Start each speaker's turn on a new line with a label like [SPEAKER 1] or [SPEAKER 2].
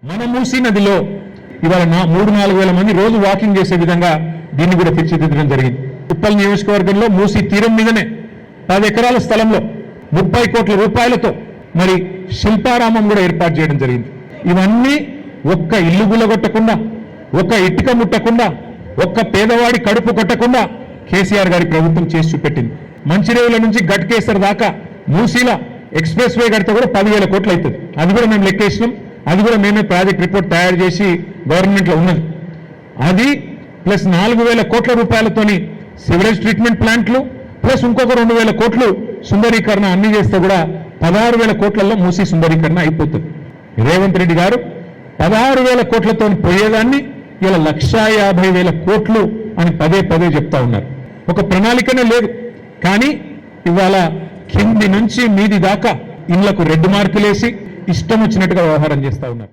[SPEAKER 1] మన మూసీ నదిలో ఇవాళ 3-4 వేల మంది రోజు వాకింగ్ చేసే విధంగా దీన్ని కూడా తీర్చిదిద్దడం జరిగింది. ఉప్పల్ నియోజకవర్గంలో మూసీ తీరం మీదనే 10 ఎకరాల స్థలంలో 30 కోట్ల రూపాయలతో మరి శిల్పారామం కూడా ఏర్పాటు చేయడం జరిగింది. ఇవన్నీ ఒక్క ఇల్లు గులగొట్టకుండా, ఒక్క ఇటుక ముట్టకుండా, ఒక్క పేదవాడి కడుపు కొట్టకుండా కేసీఆర్ గారి ప్రభుత్వం చేసి చూపెట్టింది. మంచిరేవుల నుంచి గట్కేసర్ దాకా మూసీల ఎక్స్ప్రెస్ వే కడితే కూడా 10,000 కోట్లు అవుతుంది. అది కూడా మేము లెక్కేసినాం. అది కూడా మేమే ప్రాజెక్ట్ రిపోర్ట్ తయారు చేసి గవర్నమెంట్లో ఉన్నది. అది ప్లస్ 4,000 కోట్ల రూపాయలతోని సివరేజ్ ట్రీట్మెంట్ ప్లాంట్లు ప్లస్ ఇంకొక 2,000 కోట్లు సుందరీకరణ అన్ని చేస్తే కూడా 16,000 కోట్లలో మూసీ సుందరీకరణ అయిపోతుంది. రేవంత్ రెడ్డి గారు 16,000 కోట్లతో పోయేదాన్ని ఇలా 1,50,000 కోట్లు అని పదే పదే చెప్తా ఉన్నారు. ఒక ప్రణాళికనే లేదు. కానీ ఇవాళ కింది నుంచి మీది దాకా ఇళ్లకు రెడ్ మార్కులేసి ఇష్టం వచ్చినట్టుగా వ్యవహారం చేస్తా ఉన్నారు.